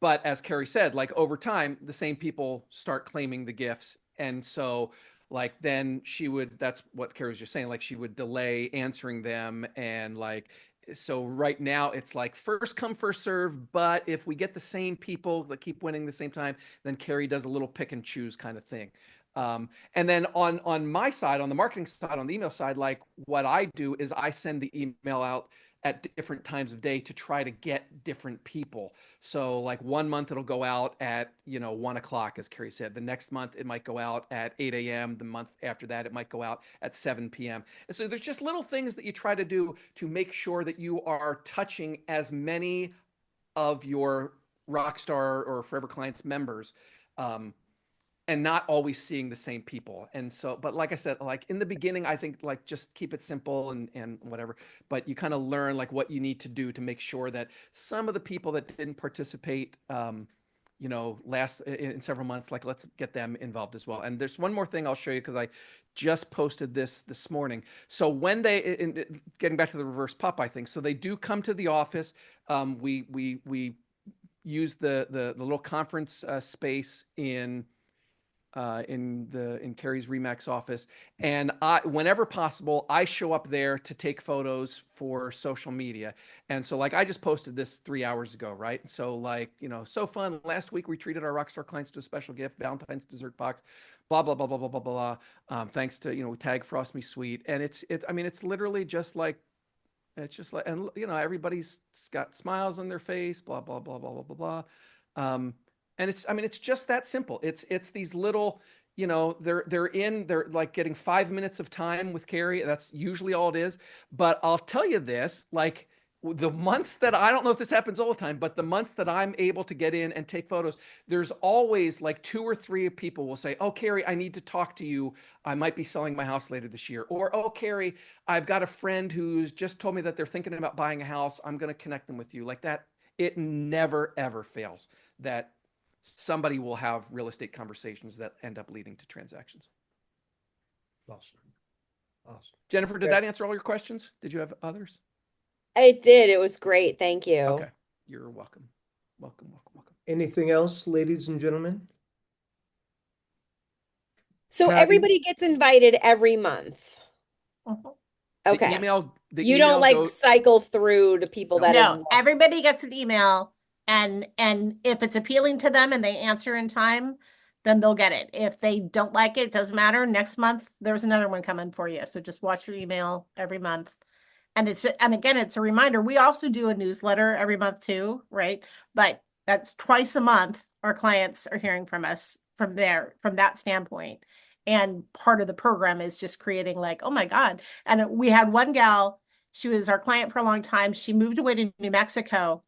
But as Cari said, like over time, the same people start claiming the gifts, and so like then she would. That's what Cari was just saying. Like she would delay answering them, and like so right now it's like first come first serve, but if we get the same people that keep winning the same time, then Cari does a little pick and choose kind of thing. And then on my side, on the marketing side, on the email side, like what I do is I send the email out at different times of day to try to get different people. So like one month it'll go out at 1 o'clock, as Cari said. The next month it might go out at 8 a.m. The month after that it might go out at 7 p.m. And so there's just little things that you try to do to make sure that you are touching as many of your Rockstar or Forever Clients members, um, and not always seeing the same people. And so, but like I said, like in the beginning, I think like just keep it simple and whatever. But you kind of learn like what you need to do to make sure that some of the people that didn't participate, last in several months, like let's get them involved as well. And there's one more thing I'll show you because I just posted this morning. So when getting back to the reverse Popeye thing, so they do come to the office. We use the little conference space in Cari's Remax office, and whenever possible, I show up there to take photos for social media. And so, like, I just posted this 3 hours ago, right? So, like, so fun. Last week we treated our Rockstar clients to a special gift, Valentine's dessert box, blah blah blah blah blah blah blah. Thanks to we tag Frost Me Sweet, and I mean, it's literally just like. It's just like, and everybody's got smiles on their face, blah blah blah blah blah blah blah. And I mean, it's just that simple. It's these little, they're like getting 5 minutes of time with Cari. That's usually all it is. But I'll tell you this, like the months that I don't know if this happens all the time, but the months that I'm able to get in and take photos, there's always like 2 or 3 people will say, "Oh, Cari, I need to talk to you. I might be selling my house later this year." Or, "Oh, Cari, I've got a friend who's just told me that they're thinking about buying a house. I'm going to connect them with you." Like that, it never ever fails that somebody will have real estate conversations that end up leading to transactions. Awesome. Awesome. Jennifer, did that answer all your questions? Did you have others? It did. It was great. Thank you. Okay. You're welcome. Welcome. Anything else, ladies and gentlemen? So Patty? everybody gets invited every month. Mhm. The Okay. Yes. email, the You don't email like go. cycle through to people No, that have No, everybody gets an email, and if it's appealing to them and they answer in time, then they'll get it. If they don't like it, doesn't matter. Next month, there's another one coming for you. So just watch your email every month. And again, it's a reminder. We also do a newsletter every month too, right? But that's twice a month. Our clients are hearing from us from that standpoint. And part of the program is just creating like, oh my God. And we had one gal, she was our client for a long time. She moved away to New Mexico.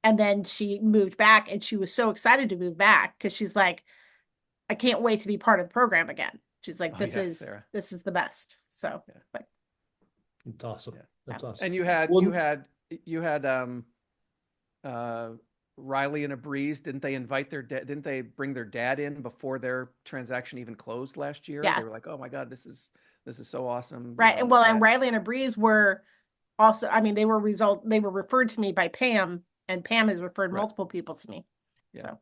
And then she moved back and she was so excited to move back because she's like, I can't wait to be part of the program again. She's like, oh yeah, Sarah. this is the best. So Yeah. like, That's awesome. Yeah. That's awesome. And you Well, had uh Riley and a Breeze. Didn't they invite their dad? Didn't they bring their dad in before their transaction even closed last year? yeah. They were like, "Oh my God, this is so awesome." You Right. know, And well, and dad. Riley and a Breeze were also, I mean, they were referred to me by Pam, and Pam has referred Right. multiple people to me. Yeah. So,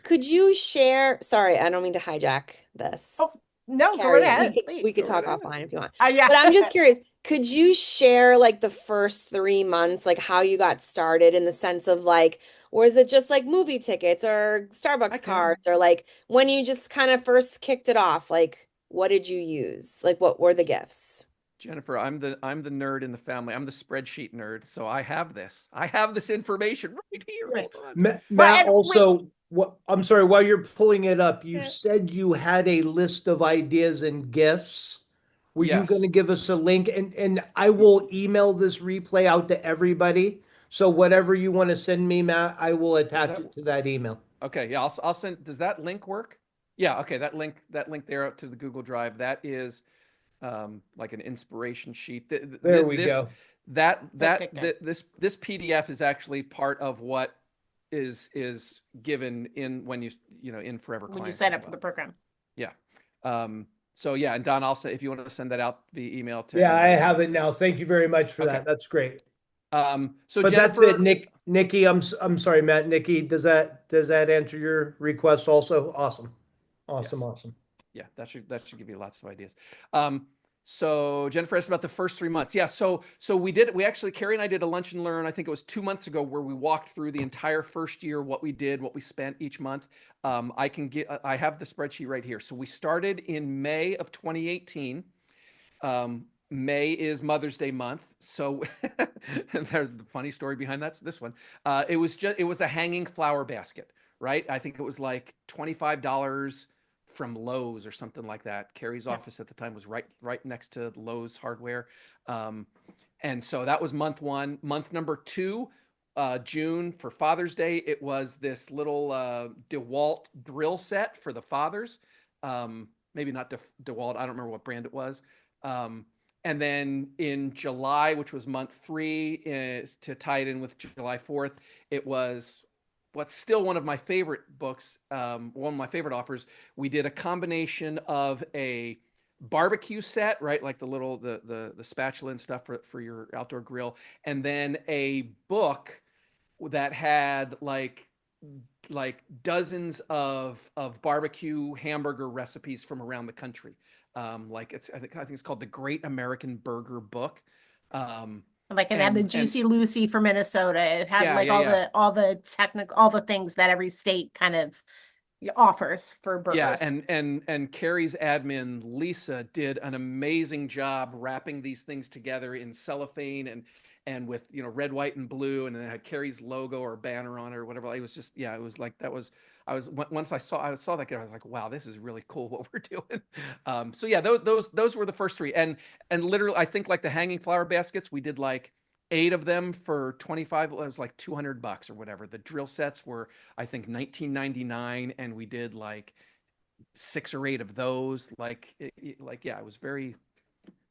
Could you share, sorry, I don't mean to hijack this. oh, no, go right Carrie, ahead, we please. could Go right talk ahead. offline if you want. Yeah. But I'm just curious, could you share like the first 3 months, like how you got started in the sense of like, or is it just like movie tickets or I Starbucks can. cards or like when you just kind of first kicked it off, like what did you use? Like what were the gifts? Jennifer, I'm the nerd in the family. I'm the spreadsheet nerd. So I have this. I have this information right here. Right. Hold on. Well, Matt, and wait, also, what I'm sorry, while you're pulling it up, you Yeah. said you had a list of ideas and gifts. Were you going Yes. to give us a link? And I will email this replay out to everybody. So whatever you want to send me, Matt, I will Does attach that it to that email. okay? Yeah, I'll send. Does that link work? Yeah. Okay. That link there up to the Google Drive. That is like an inspiration sheet. There we This go. good, good, good. this PDF is actually part of what is given in when in Forever When you Clients sign as up for the well. program. Yeah. So yeah, and Don, I'll say if you want to send that out via email to Yeah, I anybody. have it now. Thank you very much for Okay. that. That's great. So But that's it, Jennifer, Nikki. I'm sorry, Matt. Nikki, does that answer your request also? Awesome. Awesome, yes. awesome. Yeah, that should give you lots of ideas. So Jennifer asked about the first 3 months. Yeah, so we actually Carrie and I did a lunch and learn. I think it was 2 months ago where we walked through the entire first year, what we did, what we spent each month. I have the spreadsheet right here. So we started in May of 2018. May is Mother's Day month, so and there's the funny story behind this one. It was a hanging flower basket, right? I think it was like $25 from Lowe's or something like that. Carrie's Yeah. office at the time was right next to Lowe's Hardware, um, and so that was month one. Month number two, June for Father's Day, it was this little DeWalt drill set for the fathers. Maybe not DeWalt. I don't remember what brand it was. Um, and then in July, which was month three, to tie it in with July 4th, it was what's still one of my favorite books, one of my favorite offers. We did a combination of a barbecue set, right? Like the spatula and stuff for your outdoor grill, and then a book that had like dozens of barbecue hamburger recipes from around the country. Like I think it's called the Great American Burger Book. Um, Like it had the and Juicy Lucy for Minnesota. It had yeah, like yeah, yeah. all the things that every state kind of offers for Yeah, burgers. and Carrie's admin Lisa did an amazing job wrapping these things together in cellophane and with red, white, and blue, and then it had Carrie's logo or banner on it or whatever. It was just yeah, it was like that was I was once I saw that I was like, wow, this is really cool what we're doing. So yeah, those were the first three, and literally I think like the hanging flower baskets we did like eight of them for 25. It was like $200 or whatever. The drill sets were I think 1999, and we did like six or eight of those. Like yeah, it was very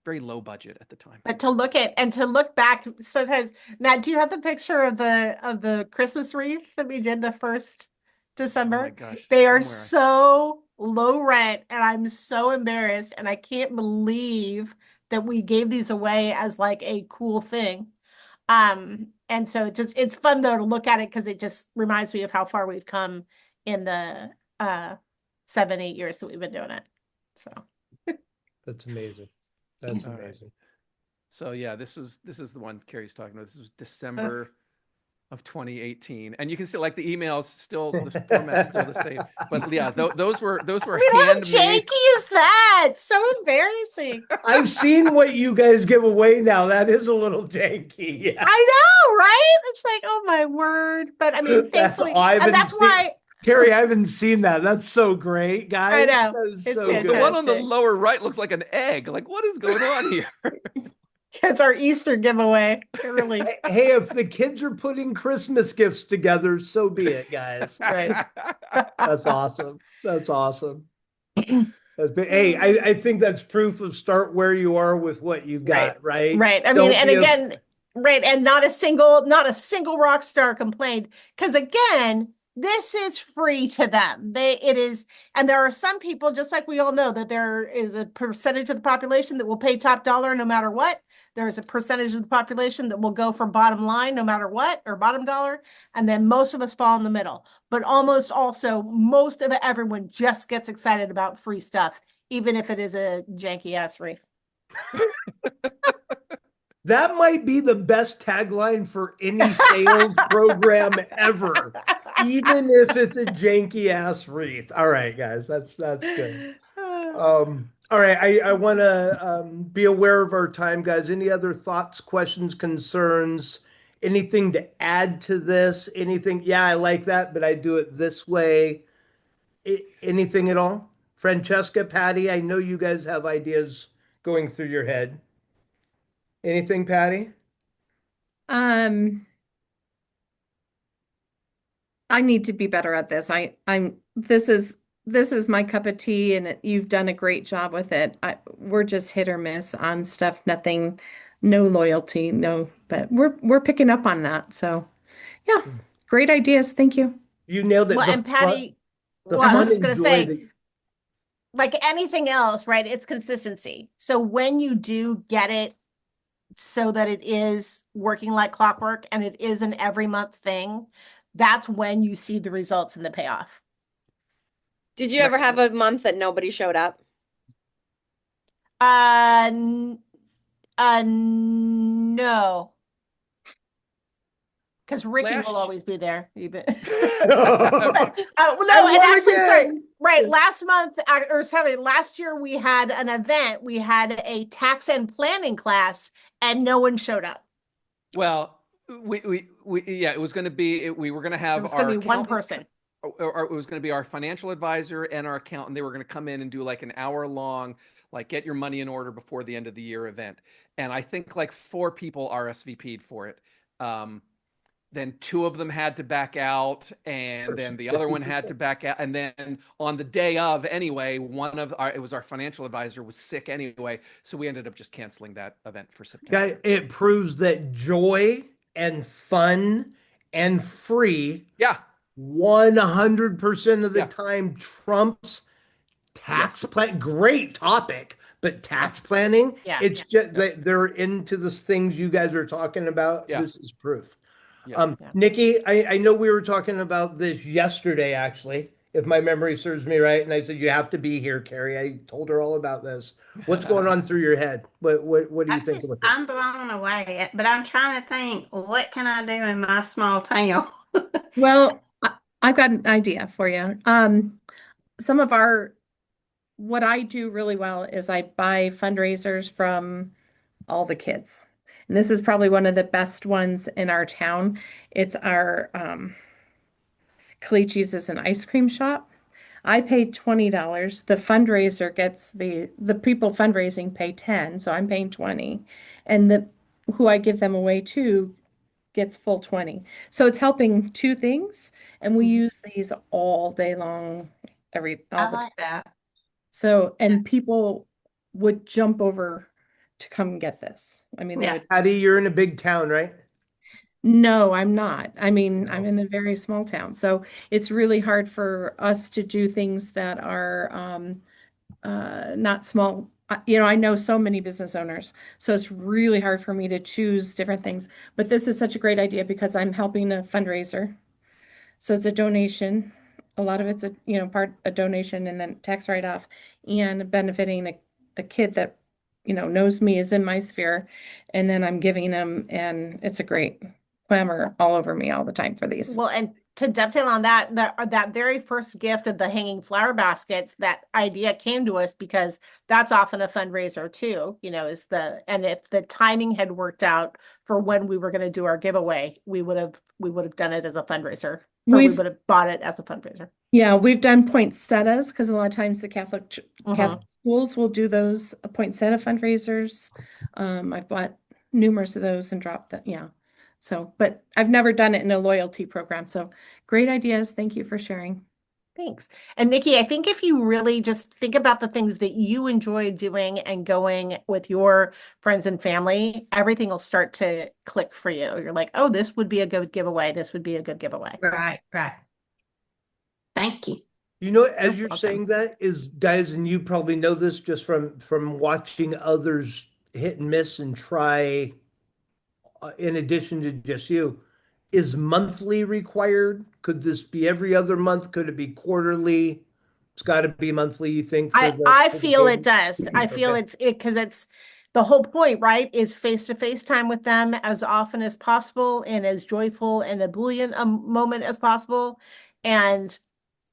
very low budget at the time. But to look back, sometimes, Matt, do you have the picture of the Christmas wreath that we did the first Oh my December? gosh, They are somewhere. so low rent, and I'm so embarrassed, and I can't believe that we gave these away as like a cool thing. And so it's fun though to look at it because it just reminds me of how far we've come in the uh 7, 8 years that we've been doing it. So That's amazing. That's All right. amazing. So yeah, this is the one Carrie's talking about. This was December of 2018, and you can see like the emails still, the format's still the same. But yeah, those were I mean, how handmade. janky is that? It's so embarrassing. I've seen what you guys give away now. That is a little janky. Yeah. I know, right? It's like, oh my word. But I mean, That's thankfully, I and haven't that's seen why Carrie, I haven't seen that. That's so great, I guys. know. That is It's so The good. one on the fantastic. lower right looks like an egg. Like, what is going on here? It's our Easter giveaway. It really, Hey, if the kids are putting Christmas gifts together, so be it, guys. right. That's awesome. That's awesome. Hey, I think that's proof of start where you are with what you Right. got, right? Right. I mean, Don't and be a again, right, and not a single rock star complained. Because again, this is free to them. It is, and there are some people, just like we all know, that there is a percentage of the population that will pay top dollar no matter what. There's a percentage of the population that will go for bottom line no matter what, or bottom dollar. And then most of us fall in the middle. But almost also, most of everyone just gets excited about free stuff, even if it is a janky ass wreath. That might be the best tagline for any sales program ever, even if it's a janky ass wreath. All right, guys, that's good. All right, I want to be aware of our time, guys. Any other thoughts, questions, concerns, anything to add to this? Anything? Yeah, I like that, but I do it this way. Anything at all? Francesca, Patty, I know you guys have ideas going through your head. Anything, Patty? Um, I need to be better at this. This is my cup of tea and you've done a great job with it. We're just hit or miss on stuff, nothing, no loyalty, no, but we're picking up on that. So, yeah, great ideas. Thank you. You nailed it. Well, and Patty, The well, I was fun just and going to joy say, that like anything else, right? It's consistency. So when you do get it so that it is working like clockwork and it is an every month thing, that's when you see the results and the payoff. Did you ever have a month that nobody showed up? Uh, no, because Ricky will always be there. Even. I No, and won actually, sorry, again. right. Last month, or sorry, last year we had an event. We had a tax and planning class, and no one showed up. Well, yeah, it was going to be, we were going to It have was going our to be one accountant, person. or it was going to be our financial advisor and our accountant. They were going to come in and do like an hour long, like get your money in order before the end of the year event. And I think like 4 people RSVP'd for it. Then 2 of them had to back out, and then the other one had to back out. And then on the day of, anyway, it was our financial advisor was sick anyway, so we ended up just canceling that event for September. It proves that joy and fun and free Yeah, 100% of the yeah, time trumps tax yes, plan. Great topic, but yeah, tax planning, Yeah. it's just yeah, they're into the things you guys are talking about. yeah, This is proof. yeah. Yeah. Nikki, I know we were talking about this yesterday, actually, if my memory serves me right. And I said, you have to be here, Carrie. I told her all about this. What's going on through your head? What do you think with it? I'm blown away, but I'm trying to think, what can I do in my small town? Well, I've got an idea for you. Some of what I do really well is I buy fundraisers from all the kids. And this is probably one of the best ones in our town. It's our Calici's is an ice cream shop. I paid $20. The fundraiser gets the people fundraising pay 10, so I'm paying 20. And the who I give them away to gets full 20. So it's helping 2 things, and we use these all day long, all I the time. like that. So, and people would jump over to come get this. I mean, they Yeah. would. Patty, you're in a big town, right? No, I'm not. I mean, I'm No. in a very small town, so it's really hard for us to do things that are not small. I know so many business owners, so it's really hard for me to choose different things. But this is such a great idea because I'm helping a fundraiser. So it's a donation, A lot of it's part a donation and then tax write-off and benefiting a kid that, knows me, is in my sphere. And then I'm giving them, and it's a great clamor all over me all the time for these. Well, and to dovetail on that, that very first gift of the hanging flower baskets, that idea came to us because that's often a fundraiser too, and if the timing had worked out for when we were going to do our giveaway, we would have done it as a fundraiser, or we We've would have bought it as a fundraiser. Yeah, we've done poinsettias because a lot of times the Catholic Mhm. Catholic schools will do those poinsettia fundraisers. I've bought numerous of those and dropped that. Yeah. So, but I've never done it in a loyalty program. So great ideas. Thank you for sharing. Thanks. And Nikki, I think if you really just think about the things that you enjoy doing and going with your friends and family, everything will start to click for you. You're like, oh, this would be a good giveaway. This would be a good giveaway. Right, right. Thank you. As you're welcome. saying that is, guys, and you probably know this just from watching others hit and miss and try, in addition to just you, is monthly required? Could this be every other month? Could it be quarterly? It's got to be monthly, you think, for I the feel it game? does. I feel Okay. it's because it's the whole point, right? Is face-to-face time with them as often as possible and as joyful and ebullient a moment as possible. And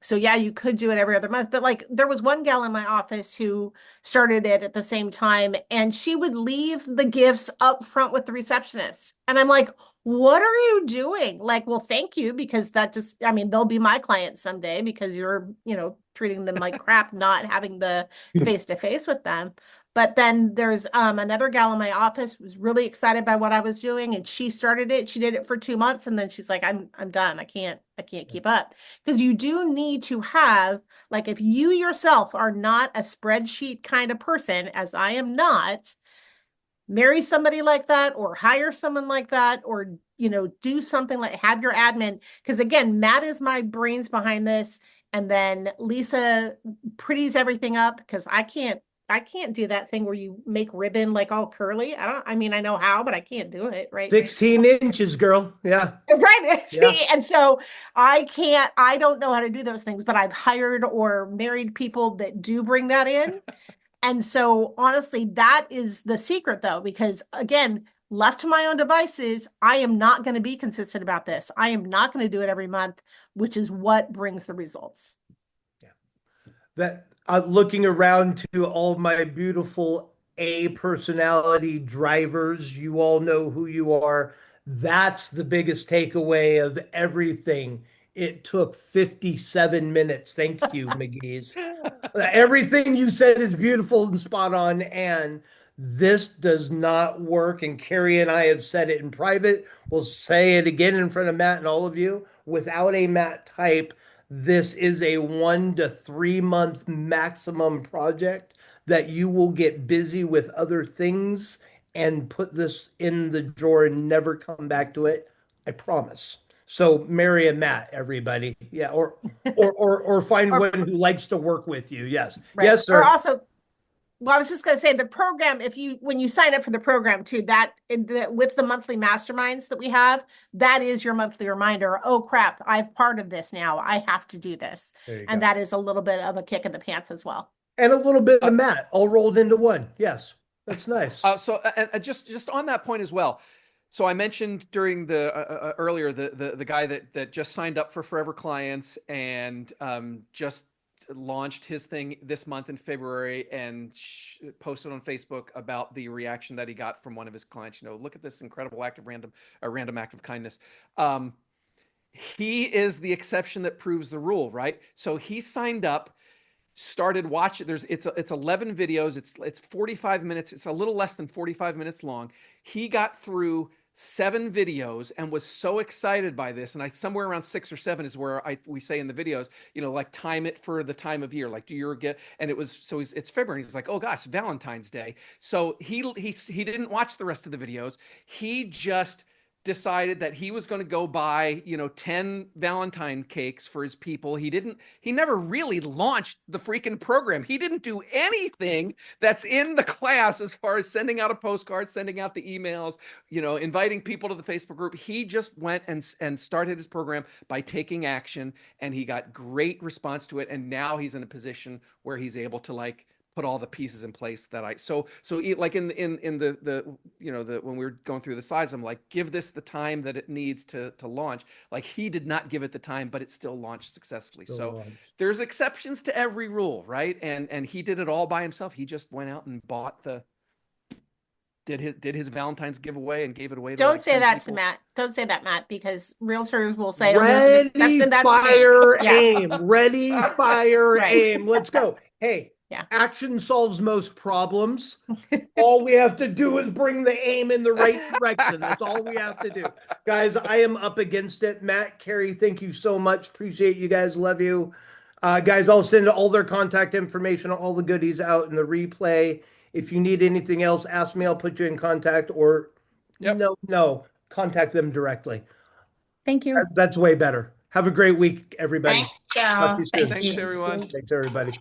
so yeah, you could do it every other month, but like there was one gal in my office who started it at the same time, and she would leave the gifts up front with the receptionist. And I'm like, what are you doing? Like, well, thank you, because that just, I mean, they'll be my clients someday because you're, treating them like crap, not having the face to face with them. But then there's another gal in my office who was really excited by what I was doing, and she started it. She did it for 2 months, and then she's like, I'm done. I can't keep up. Because you do need to have, like, if you yourself are not a spreadsheet kind of person, as I am not, marry somebody like that or hire someone like that, or do something like have your admin, because again, Matt is my brains behind this, and then Lisa pretties everything up, because I can't do that thing where you make ribbon like all curly. I mean, I know how, but I can't do it, right? 16 inches, girl. Yeah. Right. Yeah. See, and so I don't know how to do those things, but I've hired or married people that do bring that in. And so honestly, that is the secret though, because again, left to my own devices, I am not going to be consistent about this. I am not going to do it every month, which is what brings the results. That looking around to all my beautiful A personality drivers, you all know who you are. That's the biggest takeaway of everything. It took 57 minutes. Thank you, McGee's. Everything you said is beautiful and spot on, and this does not work. And Carrie and I have said it in private. We'll say it again in front of Matt and all of you. Without a Matt type, this is a 1 to 3 month maximum project that you will get busy with other things and put this in the drawer and never come back to it. I promise. So marry a Matt, everybody. Yeah, or find Or one who likes to work with you. Yes. right. Yes, Or sir. also, well, I was just going to say the program, when you sign up for the program too, with the monthly masterminds that we have, that is your monthly reminder. Oh crap, I've part of this now. I have to do this. There you And go. that is a little bit of a kick in the pants as well. And a little bit of Matt all rolled into one. Yes. That's nice. And just on that point as well. So I mentioned during the earlier the guy that just signed up for Forever Clients and just launched his thing this month in February and posted on Facebook about the reaction that he got from one of his clients. Look at this incredible act of random act of kindness. He is the exception that proves the rule, right? So he signed up, started watching. It's 11 videos. It's 45 minutes. It's a little less than 45 minutes long. He got through 7 videos and was so excited by this. And somewhere around 6 or 7 is where we say in the videos, like time it for the time of year, like do your get. And it's February. He's like, oh gosh, Valentine's Day. So he didn't watch the rest of the videos. He just decided that he was going to go buy, 10 Valentine cakes for his people. He never really launched the freaking program. He didn't do anything that's in the class as far as sending out a postcard, sending out the emails, inviting people to the Facebook group. He just went and started his program by taking action, and he got great response to it. And now he's in a position where he's able to put all the pieces in place that like in the when we were going through the slides, I'm like, give this the time that it needs to launch. Like, he did not give it the time, but it still launched successfully. So there's exceptions to every rule, right? And he did it all by himself. He just went out and did his Valentine's giveaway and gave it away to Don't like say 10 that to people. Matt. Don't say that, Matt, because realtors will say, "Oh, there's an Ready, exception." That's me. fire, Yeah. aim. Ready, fire, Right. aim. Let's go. Hey, Yeah. action solves most problems. All we have to do is bring the aim in the right direction. That's all we have to do. Guys, I am up against it. Matt, Cari, thank you so much. Appreciate you guys. Love you. Guys, I'll send all their contact information, all the goodies out in the replay. If you need anything else, ask me. I'll put you in contact, or Yep. no, contact them directly. Thank you. That's way better. Have a great week, everybody. Thanks, Talk y'all. to you soon. Thank Thanks, you. everyone. Thanks, everybody.